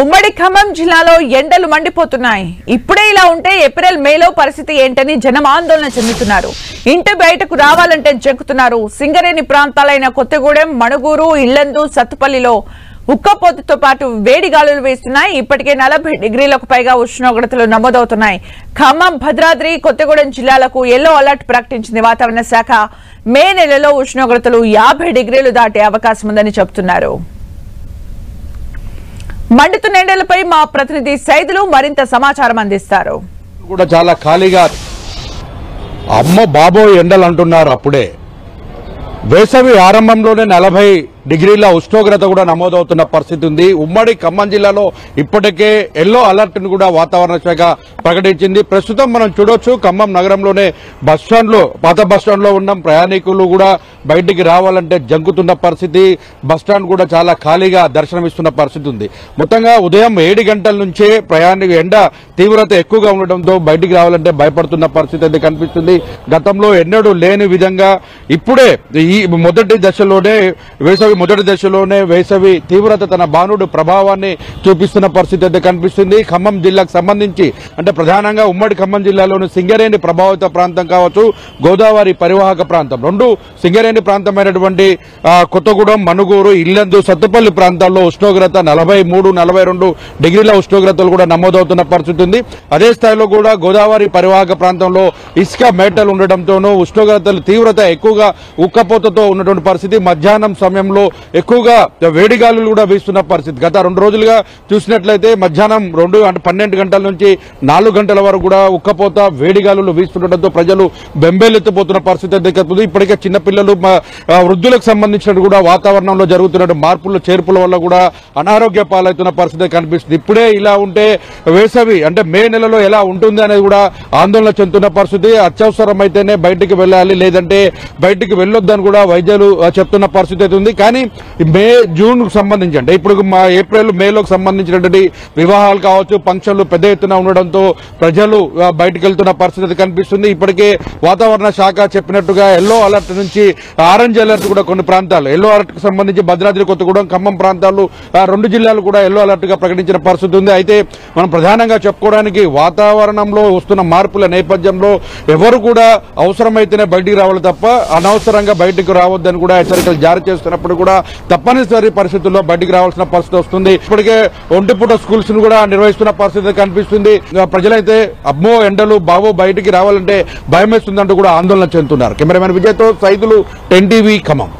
ఉమ్మడి ఖమ్మం జిల్లాలో ఎండలు మండిపోతున్నాయి. ఇప్పుడే ఇలా ఉంటే ఏప్రిల్ మేలో పరిస్థితి ఏంటని జనం ఆందోళన చెందుతున్నారు. ఇంటి బయటకు రావాలంటే జంకుతున్నారు. సింగరేణి ప్రాంతాలైన కొత్తగూడెం, మణుగూరు, ఇల్లందు, సత్తుపల్లిలో ఉక్కపోతతో పాటు వేడి గాలులు వేస్తున్నాయి. ఇప్పటికే 40 డిగ్రీలకు పైగా ఉష్ణోగ్రతలు నమోదవుతున్నాయి. ఖమ్మం, భద్రాద్రి, కొత్తగూడెం జిల్లాలకు ఎల్లో అలర్ట్ ప్రకటించింది వాతావరణ శాఖ. మే నెలలో ఉష్ణోగ్రతలు 50 డిగ్రీలు దాటే అవకాశం ఉందని చెబుతున్నారు. మండుతున్న ఎండలపై మా ప్రతినిధి సైదులు మరింత సమాచారం అందిస్తారు. కూడా చాలా ఖాళీగా అమ్మ బాబో ఎండలు అంటున్నారు. అప్పుడే వేసవి ఆరంభంలోనే 40 డిగ్రీల ఉష్ణోగ్రత కూడా నమోదవుతున్న పరిస్థితి ఉంది. ఉమ్మడి ఖమ్మం జిల్లాలో ఇప్పటికే ఎల్లో అలర్ట్ ను కూడా వాతావరణ శాఖ ప్రకటించింది. ప్రస్తుతం మనం చూడొచ్చు, ఖమ్మం నగరంలోనే బస్టాండ్ లో, పాత బస్టాండ్ లో ఉన్న ప్రయాణికులు కూడా బయటికి రావాలంటే జంకుతున్న పరిస్థితి. బస్టాండ్ కూడా చాలా ఖాళీగా దర్శనమిస్తున్న పరిస్థితి ఉంది. మొత్తంగా ఉదయం 7 గంటల నుంచే ఎండ తీవ్రత ఎక్కువగా ఉండడంతో బయటికి రావాలంటే భయపడుతున్న పరిస్థితి అయితే కనిపిస్తుంది. గతంలో ఎన్నడూ లేని విధంగా ఇప్పుడే ఈ మొదటి దశలోనే వేసవి తీవ్రత తన బాణుడు ప్రభావాన్ని చూపిస్తున్న పరిస్థితి అయితే కనిపిస్తుంది. ఖమ్మం జిల్లాకు సంబంధించి అంటే ప్రధానంగా ఉమ్మడి ఖమ్మం జిల్లాలోని సింగరేణి ప్రభావిత ప్రాంతం కావచ్చు, గోదావరి పరివాహక ప్రాంతం, రెండు సింగరేణి ప్రాంతమైనటువంటి కొత్తగూడెం, మణుగూరు, ఇల్లందు, సత్తుపల్లి ప్రాంతాల్లో ఉష్ణోగ్రత 43, 42 డిగ్రీల ఉష్ణోగ్రతలు కూడా నమోదవుతున్న పరిస్థితి ఉంది. అదే స్థాయిలో కూడా గోదావరి పరివాహక ప్రాంతంలో ఇసుక మేటలు ఉండడంతోనూ ఉష్ణోగ్రతలు తీవ్రత ఎక్కువగా ఉక్కపోతతో ఉన్నటువంటి పరిస్థితి. మధ్యాహ్నం సమయంలో ఎక్కువగా వేడిగాలులు కూడా వీస్తున్న పరిస్థితి. గత 2 రోజులుగా చూసినట్లయితే మధ్యాహ్నం 12 గంటల నుంచి 4 గంటల వరకు కూడా ఉక్కపోత, వేడిగాలులు వీస్తుండటంతో ప్రజలు బెంబేలెత్తిపోతున్న పరిస్థితి అయితే ఇప్పటికే చిన్నపిల్లలు, వృద్ధులకు సంబంధించిన కూడా వాతావరణంలో జరుగుతున్న మార్పులు, చేర్పుల వల్ల కూడా అనారోగ్య పాలవుతున్న పరిస్థితి కనిపిస్తుంది. ఇప్పుడే ఇలా ఉంటే వేసవి అంటే మే నెలలో ఎలా ఉంటుంది అనేది కూడా ఆందోళన చెందుతున్న పరిస్థితి. అత్యవసరం అయితేనే బయటికి వెళ్ళాలి, లేదంటే బయటికి వెళ్ళొద్దని కూడా వైద్యులు చెప్తున్న పరిస్థితి అయితే ఉంది. కానీ మే, జూన్ కు సంబంధించి అంటే ఇప్పుడు ఏప్రిల్, మేలోకి సంబంధించినటువంటి వివాహాలు కావచ్చు, ఫంక్షన్లు పెద్ద ఎత్తున ఉండడంతో ప్రజలు బయటకు వెళ్తున్న పరిస్థితి కనిపిస్తుంది. ఇప్పటికే వాతావరణ శాఖ చెప్పినట్టుగా ఎల్లో అలర్ట్ నుంచి ఆరెంజ్ అలర్ట్ కూడా కొన్ని ప్రాంతాలు, ఎల్లో అలర్ట్ కు సంబంధించి భద్రాద్రి, కొత్తగూడెం, ఖమ్మం ప్రాంతాలు, 2 జిల్లాలు కూడా ఎల్లో అలర్ట్ గా ప్రకటించిన పరిస్థితి ఉంది. అయితే మనం ప్రధానంగా చెప్పుకోవడానికి వాతావరణంలో వస్తున్న మార్పుల నేపథ్యంలో ఎవరు కూడా అవసరమైతేనే బయటికి రావాలి తప్ప అనవసరంగా బయటకు రావద్దని కూడా హెచ్చరికలు జారీ చేస్తున్నప్పుడు కూడా తప్పనిసరి పరిస్థితుల్లో బయటికి రావాల్సిన పరిస్థితి వస్తుంది. ఇప్పటికే ఒంటిపూట స్కూల్స్ ను కూడా నిర్వహిస్తున్న పరిస్థితి కనిపిస్తుంది. ప్రజలైతే అమ్మో ఎండలు బాబో బయటికి రావాలంటే భయం వేస్తుందంటూ కూడా ఆందోళన చెందుతున్నారు. కెమెరామెన్ విజయ్తో సైదులు, 10 టీవీ, ఖమ్మం.